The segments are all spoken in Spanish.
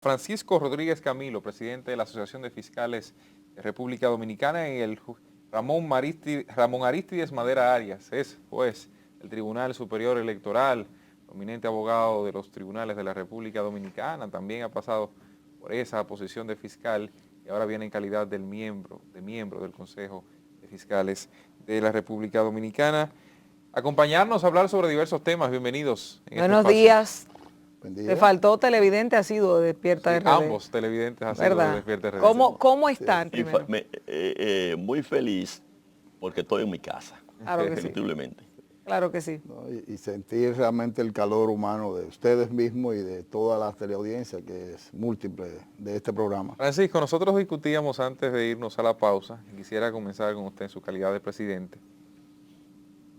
Francisco Rodríguez Camilo, presidente de la Asociación de Fiscales de República Dominicana, y el Ramón Arístides Madera Arias, es juez del Tribunal Superior Electoral, prominente abogado de los tribunales de la República Dominicana, también ha pasado por esa posición de fiscal y ahora viene en calidad de miembro del Consejo de Fiscales de la República Dominicana. Acompañarnos a hablar sobre diversos temas. Bienvenidos. Buenos días. Buen día. Te faltó televidente asiduo de Despierta Sí, RD. ambos televidentes asiduos de Despierta RD. ¿Cómo están primero? Muy feliz porque estoy en mi casa, Claro que sí. indiscutiblemente. Claro que sí. ¿No? Y sentir realmente el calor humano de ustedes mismos y de toda la teleaudiencia que es múltiple de este programa. Francisco, nosotros discutíamos antes de irnos a la pausa, y quisiera comenzar con usted en su calidad de presidente,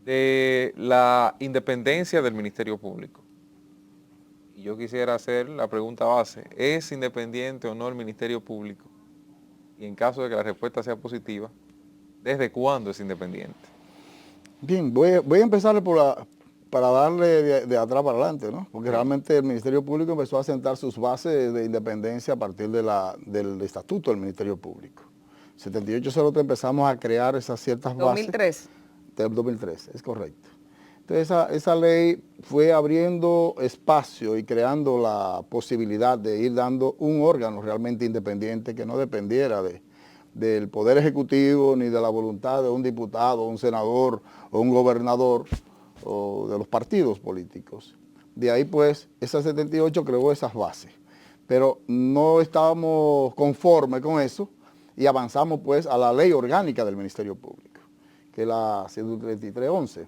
de la independencia del Ministerio Público. Y yo quisiera hacer la pregunta base: ¿es independiente o no el Ministerio Público? Y en caso de que la respuesta sea positiva, ¿desde cuándo es independiente? Bien, voy a empezar para darle de atrás para adelante, ¿no? Porque realmente el Ministerio Público empezó a sentar sus bases de independencia a partir del estatuto del Ministerio Público. 7803 empezamos a crear esas ciertas bases. 2003. Del 2003, es correcto. Entonces esa ley fue abriendo espacio y creando la posibilidad de ir dando un órgano realmente independiente que no dependiera del Poder Ejecutivo ni de la voluntad de un diputado, un senador o un gobernador o de los partidos políticos. De ahí pues, esa 78 creó esas bases, pero no estábamos conformes con eso y avanzamos pues a la ley orgánica del Ministerio Público, que es la 13311.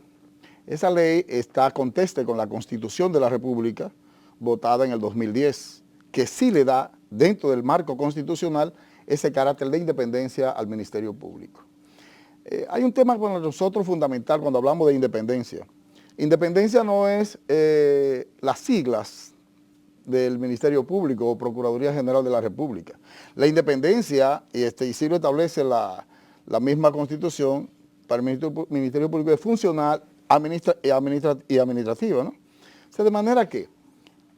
Esa ley conteste con la Constitución de la República, votada en el 2010, que sí le da, dentro del marco constitucional, ese carácter de independencia al Ministerio Público. Hay un tema para nosotros fundamental cuando hablamos de independencia. Independencia no es las siglas del Ministerio Público o Procuraduría General de la República. La independencia, y sí lo establece la misma Constitución, para el Ministerio Público es funcional y administrativa, ¿no? O sea, de manera que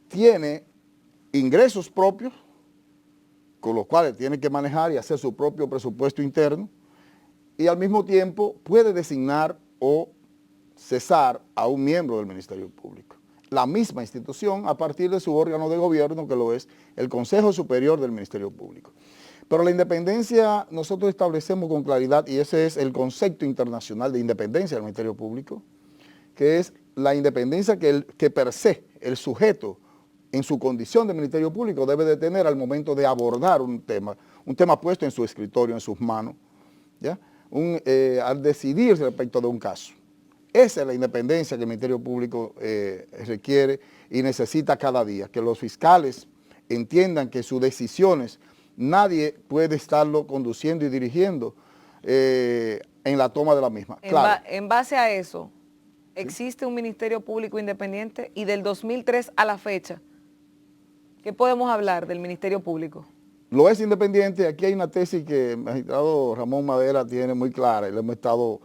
tiene ingresos propios, con los cuales tiene que manejar y hacer su propio presupuesto interno, y al mismo tiempo puede designar o cesar a un miembro del Ministerio Público. La misma institución a partir de su órgano de gobierno, que lo es el Consejo Superior del Ministerio Público. Pero la independencia nosotros establecemos con claridad, y ese es el concepto internacional de independencia del Ministerio Público, que es la independencia que per se el sujeto en su condición de Ministerio Público debe de tener al momento de abordar un tema puesto en su escritorio, en sus manos, ¿ya? Al decidir respecto de un caso. Esa es la independencia que el Ministerio Público requiere y necesita cada día, que los fiscales entiendan que sus decisiones nadie puede estarlo conduciendo y dirigiendo en la toma de la misma. En base a eso, ¿existe un Ministerio Público independiente? Y del 2003 a la fecha, ¿qué podemos hablar del Ministerio Público? Lo es independiente. Aquí hay una tesis que el magistrado Ramón Madera tiene muy clara y lo hemos estado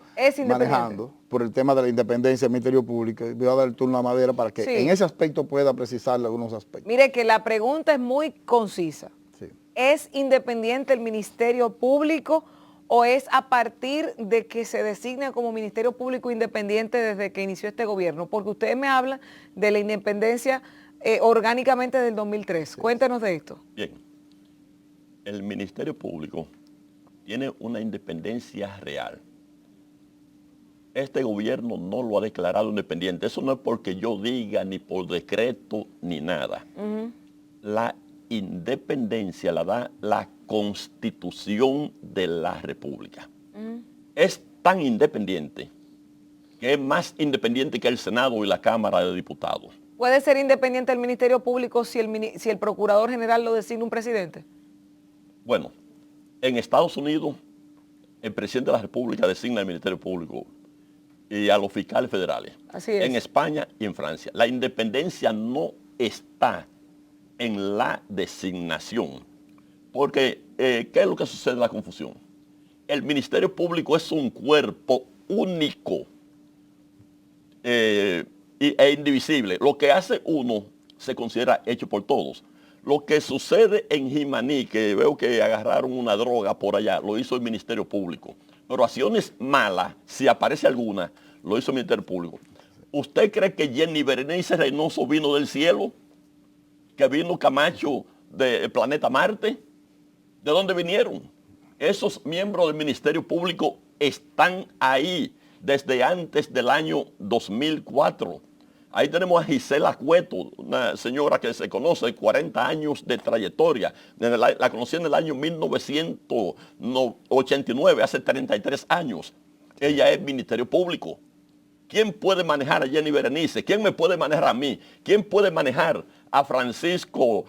manejando por el tema de la independencia del Ministerio Público. Voy a dar el turno a Madera para que en ese aspecto pueda precisarle algunos aspectos. Mire que la pregunta es muy concisa. Sí. ¿Es independiente el Ministerio Público o es a partir de que se designe como Ministerio Público independiente desde que inició este gobierno? Porque ustedes me hablan de la independencia orgánicamente del 2003. Sí. Cuéntenos de esto. Bien. El Ministerio Público tiene una independencia real. Este gobierno no lo ha declarado independiente. Eso no es porque yo diga, ni por decreto, ni nada. La independencia la da la Constitución de la República. Es tan independiente que es más independiente que el Senado y la Cámara de Diputados. ¿Puede ser independiente el Ministerio Público si el Procurador General lo designa un presidente? Bueno, en Estados Unidos, el presidente de la República designa el Ministerio Público y a los fiscales federales. Así es. En España y en Francia. La independencia no está en la designación. Porque, ¿qué es lo que sucede en la confusión? El Ministerio Público es un cuerpo único e indivisible. Lo que hace uno se considera hecho por todos. Lo que sucede en Jimaní, que veo que agarraron una droga por allá, lo hizo el Ministerio Público. Pero acciones malas, si aparece alguna, lo hizo el Ministerio Público. ¿Usted cree que Jenny Berenice Reynoso vino del cielo? ¿Que vino Camacho del planeta Marte? ¿De dónde vinieron? Esos miembros del Ministerio Público están ahí desde antes del año 2004. Ahí tenemos a Gisela Cueto, una señora que se conoce, 40 años de trayectoria. La conocí en el año 1989, hace 33 años. Ella es Ministerio Público. ¿Quién puede manejar a Jenny Berenice? ¿Quién me puede manejar a mí? ¿Quién puede manejar a Francisco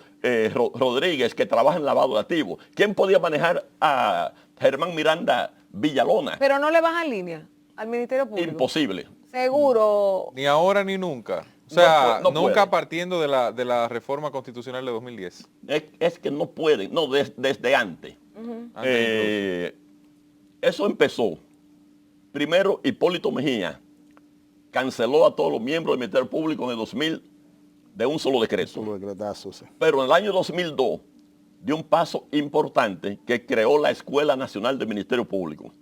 Rodríguez, que trabaja en lavado de activos? ¿Quién podía manejar a Germán Miranda Villalona? Pero no le bajan línea al Ministerio Público. Imposible. Seguro. Ni ahora ni nunca. O sea, No nunca puede. partiendo de la reforma constitucional de 2010. Es que no pueden, no, desde antes. Antes Eso empezó. Primero, Hipólito Mejía canceló a todos los miembros del Ministerio Público en el 2000 de un solo decreto. Solo decretazo, sí. Pero en el año 2002 dio un paso importante que creó la Escuela Nacional del Ministerio Público.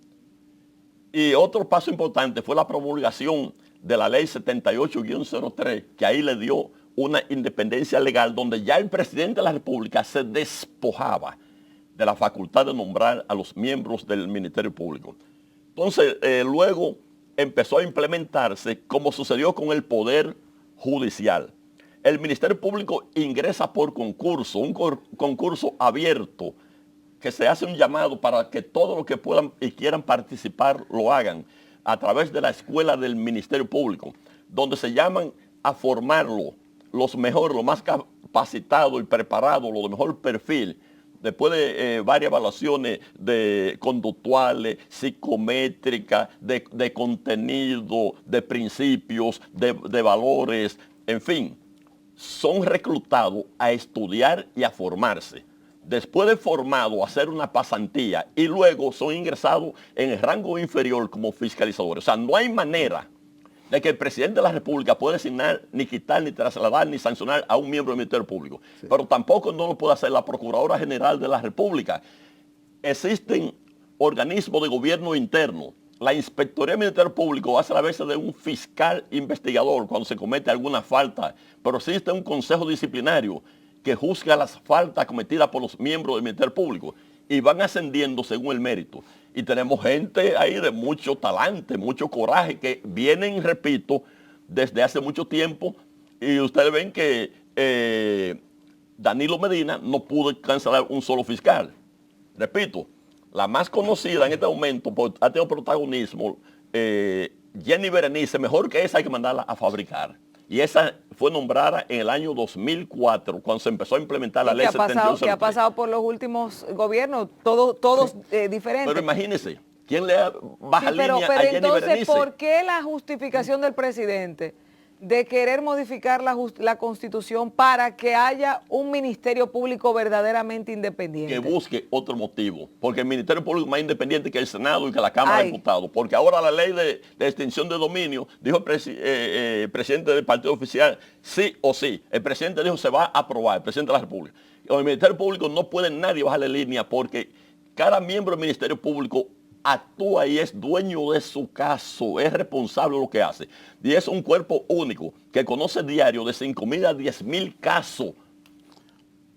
Y otro paso importante fue la promulgación de la ley 78-03, que ahí le dio una independencia legal donde ya el presidente de la República se despojaba de la facultad de nombrar a los miembros del Ministerio Público. Entonces, luego empezó a implementarse como sucedió con el Poder Judicial. El Ministerio Público ingresa por concurso, un concurso abierto, que se hace un llamado para que todos los que puedan y quieran participar lo hagan a través de la escuela del Ministerio Público, donde se llaman a formarlo, los mejores, los más capacitados y preparados, los de mejor perfil, después de varias evaluaciones de conductuales, psicométricas, de contenido, de principios, de valores, en fin, son reclutados a estudiar y a formarse. Después de formado, hacer una pasantía y luego son ingresados en el rango inferior como fiscalizadores. O sea, no hay manera de que el presidente de la República pueda designar, ni quitar, ni trasladar, ni sancionar a un miembro del Ministerio Público. Sí. Pero tampoco no lo puede hacer la Procuradora General de la República. Existen organismos de gobierno interno. La Inspectoría del Ministerio Público hace a veces de un fiscal investigador cuando se comete alguna falta, pero existe un consejo disciplinario que juzga las faltas cometidas por los miembros del Ministerio Público y van ascendiendo según el mérito. Y tenemos gente ahí de mucho talante, mucho coraje, que vienen, repito, desde hace mucho tiempo, y ustedes ven que Danilo Medina no pudo cancelar un solo fiscal. Repito, la más conocida en este momento, ha tenido protagonismo, Jenny Berenice, mejor que esa hay que mandarla a fabricar. Y esa fue nombrada en el año 2004, cuando se empezó a implementar la ley 7803. Que ha pasado por los últimos gobiernos, todos diferentes. Pero imagínense, ¿quién le baja línea a pero Jenny entonces, Berenice? ¿por qué la justificación del presidente de querer modificar la Constitución para que haya un Ministerio Público verdaderamente independiente? Que busque otro motivo, porque el Ministerio Público es más independiente que el Senado y que la Cámara de Diputados, porque ahora la ley de extinción de dominio, dijo el presidente del partido oficial, sí o sí. El presidente dijo se va a aprobar, el presidente de la República. El Ministerio Público no puede nadie bajarle línea, porque cada miembro del Ministerio Público actúa y es dueño de su caso, es responsable de lo que hace. Y es un cuerpo único que conoce diario de 5.000 a 10.000 casos.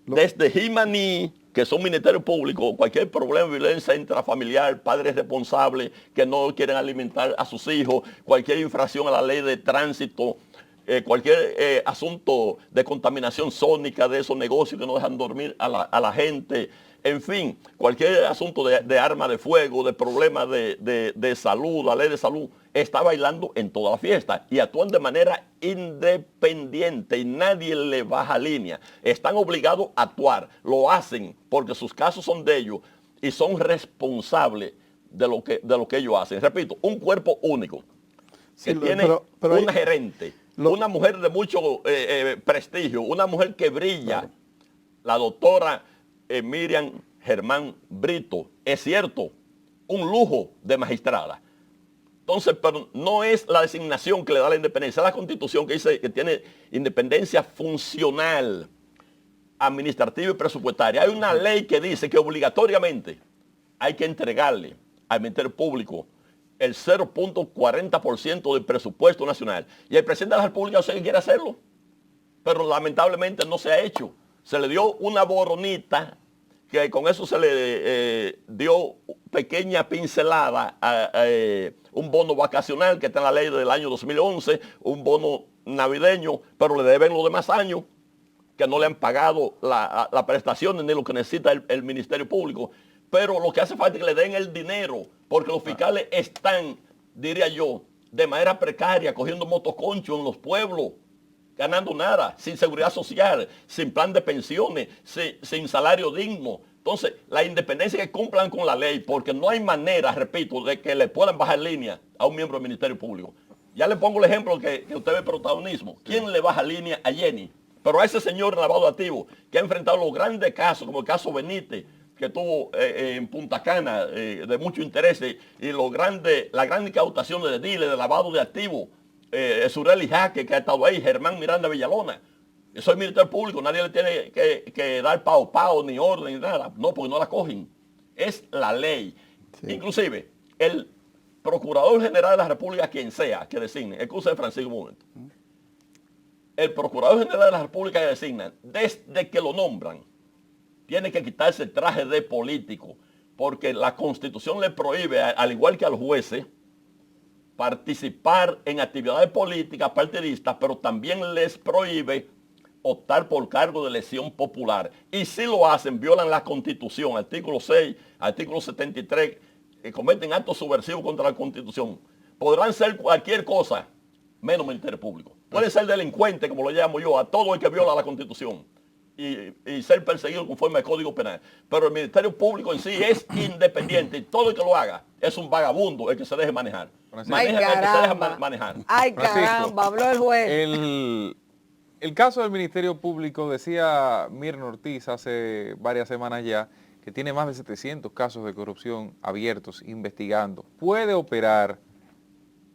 Desde Jimaní, que son ministerios públicos, cualquier problema de violencia intrafamiliar, padres responsables que no quieren alimentar a sus hijos, cualquier infracción a la ley de tránsito, cualquier asunto de contaminación sónica de esos negocios que no dejan dormir a la gente. En fin, cualquier asunto de arma de fuego, de problemas de salud, la ley de salud, está bailando en toda la fiesta y actúan de manera independiente y nadie le baja línea. Están obligados a actuar, lo hacen porque sus casos son de ellos y son responsables de lo que ellos hacen. Repito, un cuerpo único que tiene una gerente, una mujer de mucho prestigio, una mujer que brilla, la doctora Miriam Germán Brito, es cierto, un lujo de magistrada. Entonces, pero no es la designación que le da la independencia, es la Constitución que dice que tiene independencia funcional. administrativa y presupuestaria. Hay una ley que dice que obligatoriamente hay que entregarle al Ministerio Público el 0.40% del presupuesto nacional. Y el presidente de la República no sé qué quiere hacerlo, pero lamentablemente no se ha hecho. Se le dio una boronita, que con eso se le dio pequeña pincelada a un bono vacacional que está en la ley del año 2011, un bono navideño, pero le deben los demás años, que no le han pagado la prestación ni lo que necesita el Ministerio Público. Pero lo que hace falta es que le den el dinero, porque los fiscales están, diría yo, de manera precaria, cogiendo motoconchos en los pueblos, ganando nada, sin seguridad social, sin plan de pensiones, sin salario digno. Entonces, la independencia es que cumplan con la ley, porque no hay manera, repito, de que le puedan bajar línea a un miembro del Ministerio Público. Ya le pongo el ejemplo que usted ve protagonismo. ¿Quién le baja línea a Jenny? Pero a ese señor lavado de activos que ha enfrentado los grandes casos, como el caso Benítez, que tuvo en Punta Cana de mucho interés, y la gran incautación de dealer, de lavado de activos, Sureli Jaque, que ha estado ahí, Germán Miranda Villalona. Yo soy militar público, nadie le tiene que dar pao, ni orden, ni nada. No, porque no la cogen. Es la ley. Sí. Inclusive, el Procurador General de la República, quien sea, que designe, excuse Francisco un momento. El Procurador General de la República que designa, desde que lo nombran, tiene que quitarse el traje de político, porque la Constitución le prohíbe, al igual que a los jueces, participar en actividades políticas partidistas, pero también les prohíbe optar por cargo de elección popular. Y si lo hacen, violan la Constitución, artículo 6, artículo 73, cometen actos subversivos contra la Constitución. Podrán ser cualquier cosa, menos Ministerio Público. Pueden ser delincuentes, como lo llamo yo, a todo el que viola la Constitución y ser perseguido conforme al Código Penal. Pero el Ministerio Público en sí es independiente y todo el que lo haga es un vagabundo el que se deje manejar. Ay, caramba. Ay, caramba, habló el juez. El caso del Ministerio Público, decía Mirna Ortiz hace varias semanas ya, que tiene más de 700 casos de corrupción abiertos, investigando. Puede operar,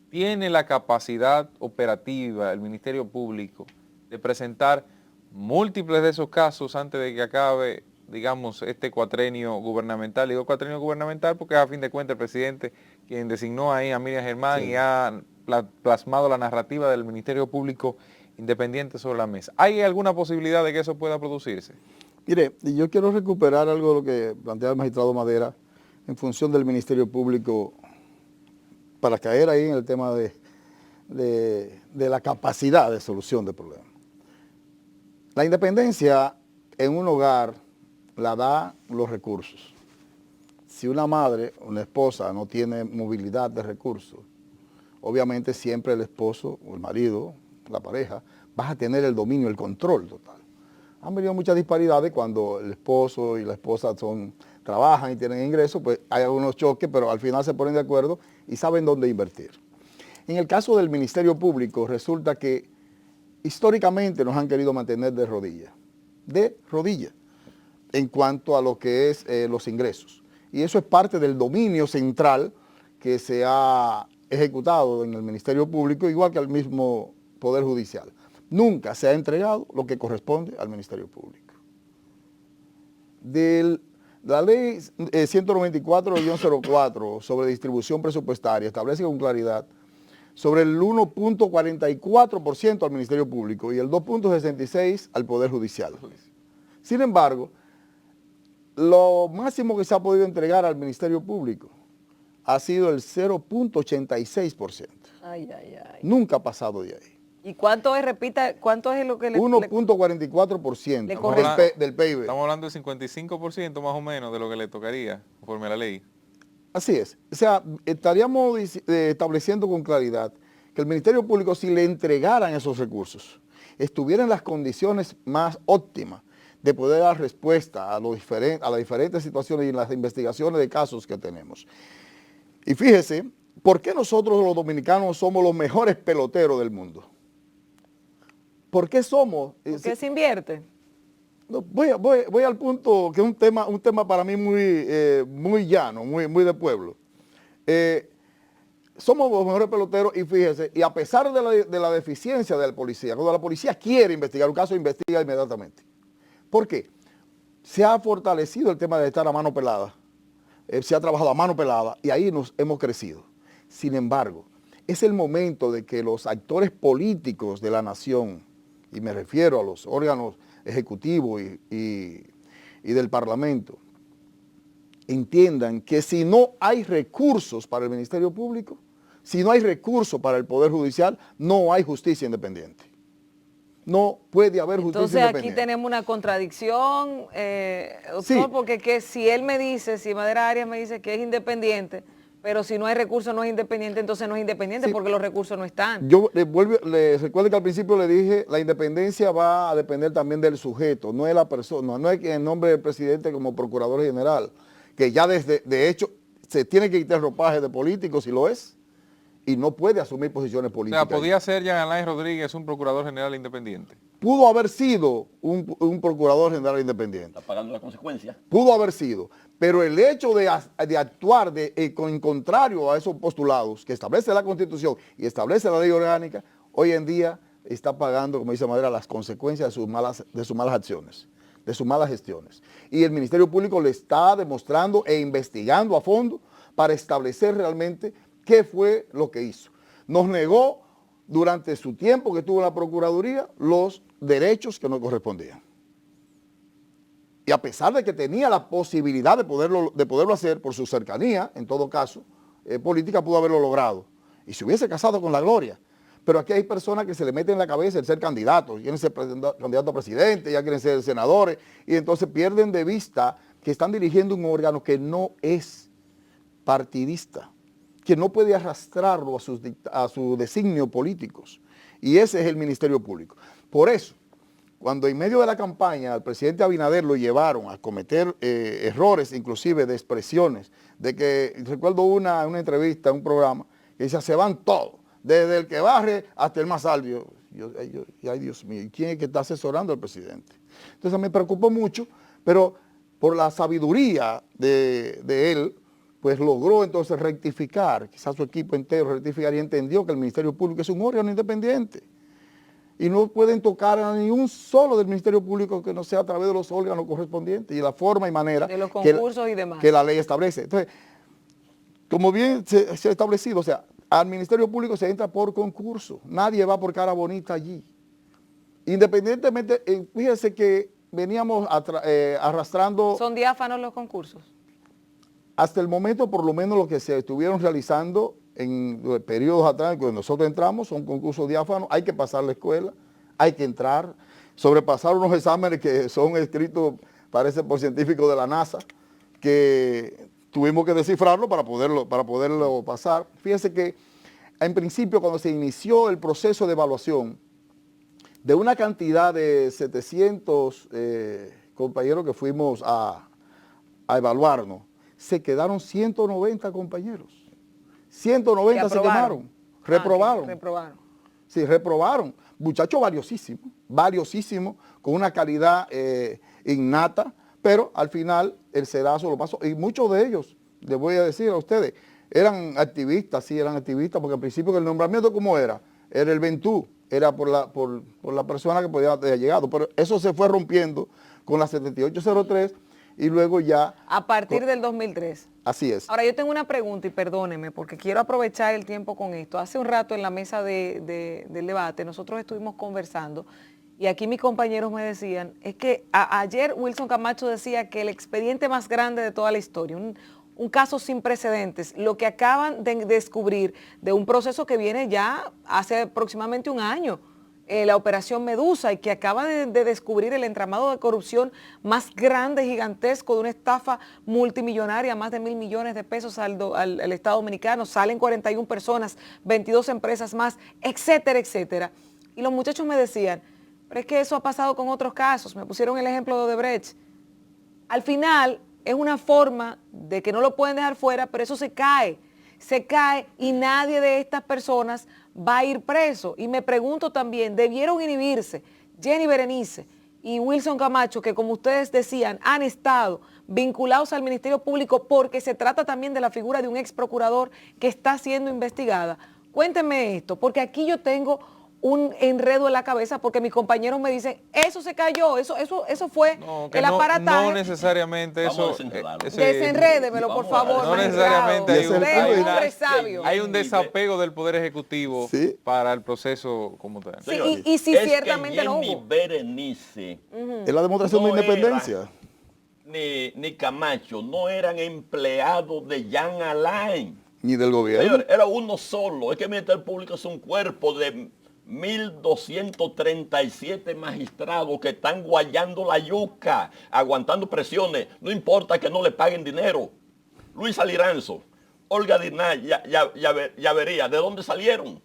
tiene la capacidad operativa el Ministerio Público de presentar múltiples de esos casos antes de que acabe, digamos, este cuatrenio gubernamental. Digo cuatrenio gubernamental porque a fin de cuentas el presidente, quien designó ahí a Miriam Germán, sí, y ha plasmado la narrativa del Ministerio Público independiente sobre la mesa. ¿Hay alguna posibilidad de que eso pueda producirse? Mire, yo quiero recuperar algo de lo que planteaba el magistrado Madera en función del Ministerio Público para caer ahí en el tema de la capacidad de solución de problemas. La independencia en un hogar la da los recursos. Si una madre, una esposa no tiene movilidad de recursos, obviamente siempre el esposo o el marido, la pareja, vas a tener el dominio, el control total. Han venido muchas disparidades cuando el esposo y la esposa trabajan y tienen ingresos, pues hay algunos choques, pero al final se ponen de acuerdo y saben dónde invertir. En el caso del Ministerio Público, resulta que históricamente nos han querido mantener de rodillas, en cuanto a lo que es los ingresos. Y eso es parte del dominio central que se ha ejecutado en el Ministerio Público, igual que al mismo Poder Judicial. Nunca se ha entregado lo que corresponde al Ministerio Público. La ley 194-04 sobre distribución presupuestaria establece con claridad sobre el 1.44% al Ministerio Público y el 2.66% al Poder Judicial. Sin embargo, lo máximo que se ha podido entregar al Ministerio Público ha sido el 0.86%. Ay, ay, ay. Nunca ha pasado de ahí. ¿Y cuánto es, repita, cuánto es lo que le 1.44% del PIB. Estamos hablando del 55% más o menos de lo que le tocaría, conforme a la ley. Así es. O sea, estaríamos estableciendo con claridad que el Ministerio Público, si le entregaran esos recursos, estuviera en las condiciones más óptimas de poder dar respuesta a las diferentes situaciones y en las investigaciones de casos que tenemos. Y fíjese, ¿por qué nosotros los dominicanos somos los mejores peloteros del mundo? ¿Por qué somos? ¿Por qué se invierte? No, voy al punto que es un tema para mí muy llano, muy de pueblo. Somos los mejores peloteros y fíjese, y a pesar de la deficiencia de la policía, cuando la policía quiere investigar un caso, investiga inmediatamente. ¿Por qué? Se ha fortalecido el tema de estar a mano pelada, se ha trabajado a mano pelada y ahí nos hemos crecido. Sin embargo, es el momento de que los actores políticos de la nación, y me refiero a los órganos ejecutivos y del Parlamento, entiendan que si no hay recursos para el Ministerio Público, si no hay recursos para el Poder Judicial, no hay justicia independiente. No puede haber justicia independiente. Entonces aquí tenemos una contradicción, Sí. doctor, porque que si él me dice, si Madera Arias me dice que es independiente, pero si no hay recursos no es independiente, entonces no es independiente Sí. porque los recursos no están. Yo le recuerdo que al principio le dije, la independencia va a depender también del sujeto, no es la persona, no es que en nombre del presidente como procurador general, que ya de hecho se tiene que quitar el ropaje de político si lo es, y no puede asumir posiciones O políticas. sea, ¿podía ser Jean Alain Rodríguez un procurador general independiente? Pudo haber sido un procurador general independiente. Está pagando la consecuencia. Pudo haber sido, pero el hecho de actuar en contrario a esos postulados que establece la Constitución y establece la ley orgánica, hoy en día está pagando, como dice Madera, las consecuencias de sus malas acciones, de sus malas gestiones. Y el Ministerio Público le está demostrando e investigando a fondo para establecer realmente qué fue lo que hizo. Nos negó durante su tiempo que estuvo en la Procuraduría los derechos que nos correspondían. Y a pesar de que tenía la posibilidad de poderlo hacer por su cercanía, en todo caso, política, pudo haberlo logrado. Y se hubiese casado con la gloria. Pero aquí hay personas que se le meten en la cabeza el ser candidatos, quieren ser candidato a presidente, ya quieren ser senadores, y entonces pierden de vista que están dirigiendo un órgano que no es partidista, que no puede arrastrarlo a sus designios políticos. Y ese es el Ministerio Público. Por eso, cuando en medio de la campaña al presidente Abinader lo llevaron a cometer errores, inclusive de expresiones, de que, recuerdo una entrevista, un programa, que decía, se van todos, desde el que barre hasta el más alto. Ay, Dios mío, ¿y quién es que está asesorando al presidente? Entonces me preocupó mucho, pero por la sabiduría de él, pues logró entonces rectificar, quizás su equipo entero rectificar y entendió que el Ministerio Público es un órgano independiente. Y no pueden tocar a ni un solo del Ministerio Público que no sea a través de los órganos correspondientes y la forma y manera De los concursos y demás. que la ley establece. Entonces, como bien se ha establecido, o sea, al Ministerio Público se entra por concurso, nadie va por cara bonita allí. Independientemente, fíjense que veníamos arrastrando... ¿Son diáfanos los concursos? Hasta el momento, por lo menos lo que se estuvieron realizando en periodos atrás, cuando nosotros entramos, son concursos diáfanos, hay que pasar la escuela, hay que entrar, sobrepasar unos exámenes que son escritos, parece por científicos de la NASA, que tuvimos que descifrarlo para poderlo pasar. Fíjense que en principio cuando se inició el proceso de evaluación, de una cantidad de 700 compañeros que fuimos a evaluarnos, se quedaron 190 compañeros. 190 se quemaron, reprobaron. Reprobaron. Sí, reprobaron. Muchachos valiosísimos, con una calidad innata, pero al final el sedazo lo pasó. Y muchos de ellos, les voy a decir a ustedes, eran activistas, sí, eran activistas, porque al principio el nombramiento, ¿cómo era? Era el Ventú, era por la persona que podía haber llegado, pero eso se fue rompiendo con la 7803 y luego ya... A partir del 2003. Así es. Ahora yo tengo una pregunta y perdóneme porque quiero aprovechar el tiempo con esto. Hace un rato en la mesa del debate nosotros estuvimos conversando y aquí mis compañeros me decían, es que ayer Wilson Camacho decía que el expediente más grande de toda la historia, un caso sin precedentes, lo que acaban de descubrir de un proceso que viene ya hace aproximadamente un año, la operación Medusa, y que acaba de descubrir el entramado de corrupción más grande, gigantesco, de una estafa multimillonaria, más de 1.000 millones de pesos al Estado Dominicano, salen 41 personas, 22 empresas más, etcétera, etcétera. Y los muchachos me decían, pero es que eso ha pasado con otros casos, me pusieron el ejemplo de Odebrecht. Al final es una forma de que no lo pueden dejar fuera, pero eso se cae y nadie de estas personas va a ir preso. Y me pregunto también, ¿debieron inhibirse Jenny Berenice y Wilson Camacho, que como ustedes decían, han estado vinculados al Ministerio Público porque se trata también de la figura de un ex procurador que está siendo investigada? Cuéntenme esto, porque aquí yo tengo un enredo en la cabeza porque mis compañeros me dicen, eso se cayó, eso fue No, que el aparataje. no necesariamente Vamos a eso. desenredarlo. Desenrédemelo, por favor, No magistrado. necesariamente hay un, Usted hay es un una- hombre sabio. hay un desapego del Poder Ejecutivo Sí. para el proceso como tal. Sí, Señores, y si es ciertamente que no Jenny hubo. Berenice Es la demostración No de independencia. ni Camacho no eran empleados de Jean Alain. Ni del gobierno. Señores, era uno solo. Es que el Ministerio Público es un cuerpo de 1.237 magistrados que están guayando la yuca, aguantando presiones. No importa que no le paguen dinero. Luis Aliranzo, Olga Dinay, ya vería, ¿de dónde salieron?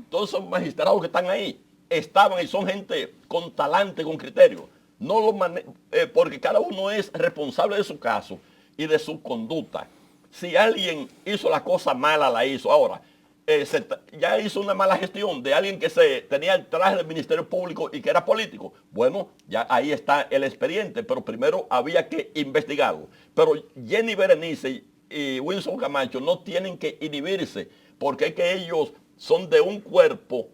Todos esos magistrados que están ahí estaban y son gente con talante, con criterio. No lo porque cada uno es responsable de su caso y de su conducta. Si alguien hizo la cosa mala, la hizo. Ahora, ya hizo una mala gestión de alguien que tenía el traje del Ministerio Público y que era político. Bueno, ya ahí está el expediente, pero primero había que investigarlo. Pero Jenny Berenice y Wilson Camacho no tienen que inhibirse, porque es que ellos son de un cuerpo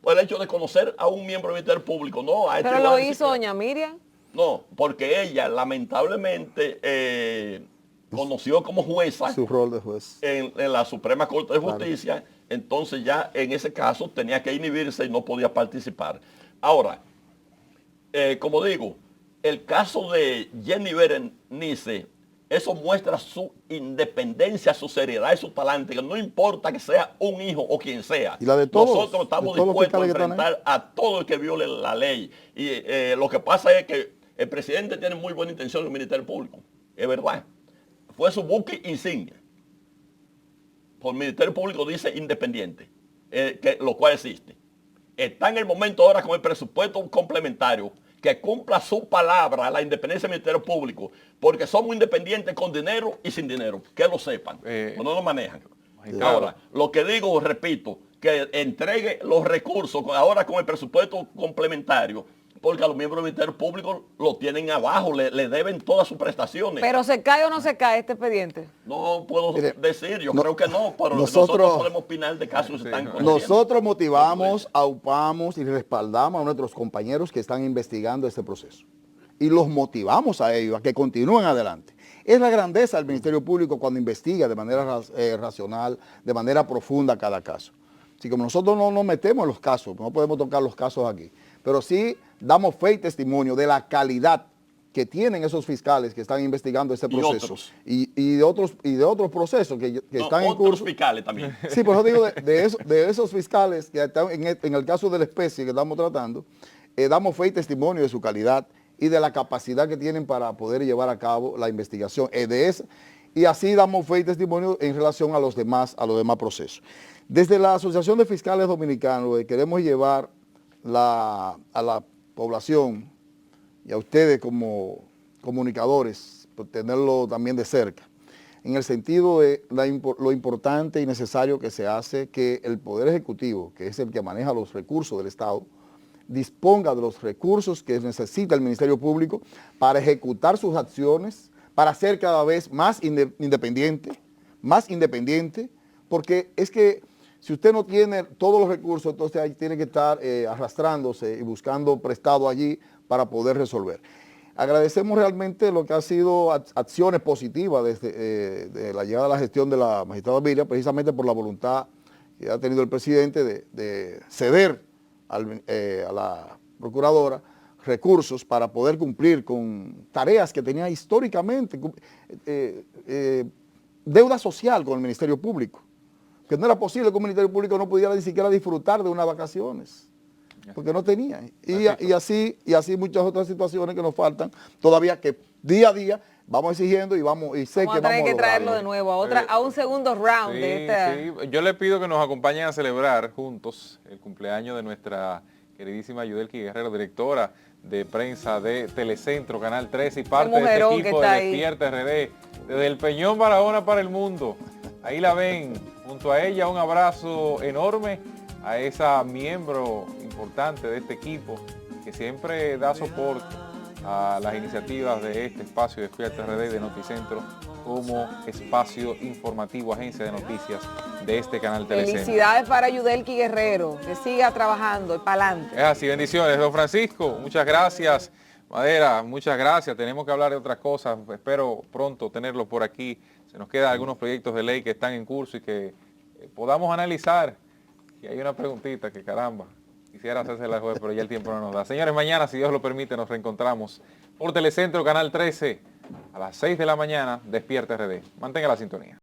por el hecho de conocer a un miembro del Ministerio Público. No, a este Pero lugar lo ni hizo siquiera. doña Miriam. No, porque ella lamentablemente conoció como jueza Su rol de juez. en la Suprema Corte de Justicia, entonces ya en ese caso tenía que inhibirse y no podía participar. Ahora, como digo, el caso de Jenny Berenice, eso muestra su independencia, su seriedad y su talante, que no importa que sea un hijo o quien sea. Y la de todos, nosotros estamos de todos los dispuestos a fiscales que están enfrentar a todo el que viole la ley. Y lo que pasa es que el presidente tiene muy buena intención en el Ministerio Público, es verdad. Fue su buque insignia. Por el Ministerio Público dice independiente, lo cual existe. Está en el momento ahora con el presupuesto complementario que cumpla su palabra, la independencia del Ministerio Público, porque somos independientes con dinero y sin dinero, que lo sepan, no lo manejan. Ahora, lo que digo, repito, que entregue los recursos ahora con el presupuesto complementario, porque a los miembros del Ministerio Público lo tienen abajo, le deben todas sus prestaciones. Pero ¿se cae o no se cae este expediente? No puedo decir, yo creo que no, pero nosotros nosotros podemos opinar de casos que se están conociendo. Nosotros motivamos, aupamos y respaldamos a nuestros compañeros que están investigando este proceso. Y los motivamos a ellos, a que continúen adelante. Es la grandeza del Ministerio Público cuando investiga de manera racional, de manera profunda cada caso. Así como nosotros no nos metemos en los casos, no podemos tocar los casos aquí, pero sí damos fe y testimonio de la calidad que tienen esos fiscales que están investigando este proceso y de otros procesos que están en curso. Otros fiscales también. Sí, por eso digo de esos fiscales que están en el caso de la especie que estamos tratando, damos fe y testimonio de su calidad y de la capacidad que tienen para poder llevar a cabo la investigación y así damos fe y testimonio en relación a los demás procesos. Desde la Asociación de Fiscales Dominicanos queremos llevar a la población y a ustedes como comunicadores, por tenerlo también de cerca, en el sentido de lo importante y necesario que se hace que el Poder Ejecutivo, que es el que maneja los recursos del Estado, disponga de los recursos que necesita el Ministerio Público para ejecutar sus acciones, para ser cada vez más independiente, porque es que si usted no tiene todos los recursos, entonces ahí tiene que estar arrastrándose y buscando prestado allí para poder resolver. Agradecemos realmente lo que ha sido acciones positivas desde de la llegada a la gestión de la magistrada Miriam, precisamente por la voluntad que ha tenido el presidente de ceder a la procuradora recursos para poder cumplir con tareas que tenía históricamente, deuda social con el Ministerio Público, que no era posible que un Ministerio Público no pudiera ni siquiera disfrutar de unas vacaciones, porque no tenía. Y así muchas otras situaciones que nos faltan todavía, que día a día vamos exigiendo y vamos a tener que traerlo de nuevo a un segundo round de esta. Sí. Yo le pido que nos acompañen a celebrar juntos el cumpleaños de nuestra queridísima Yudelki Guerrero, directora de prensa de Telecentro, Canal 13 y parte de este equipo de Despierta RD, desde el Peñón Barahona para el mundo. Ahí la ven, junto a ella un abrazo enorme a esa miembro importante de este equipo que siempre da soporte a las iniciativas de este espacio Despierta RD de Noticentro como espacio informativo, agencia de noticias de este canal Telecentro. Felicidades para Yudelki Guerrero, que siga trabajando y para adelante. Es así, bendiciones. Don Francisco, muchas gracias. Madera, muchas gracias. Tenemos que hablar de otras cosas. Espero pronto tenerlo por aquí. Se nos quedan algunos proyectos de ley que están en curso y que podamos analizar. Y hay una preguntita que caramba, quisiera hacérsela al juez, pero ya el tiempo no nos da. Señores, mañana, si Dios lo permite, nos reencontramos por Telecentro, Canal 13, a las 6 de la mañana, Despierta RD. Mantenga la sintonía.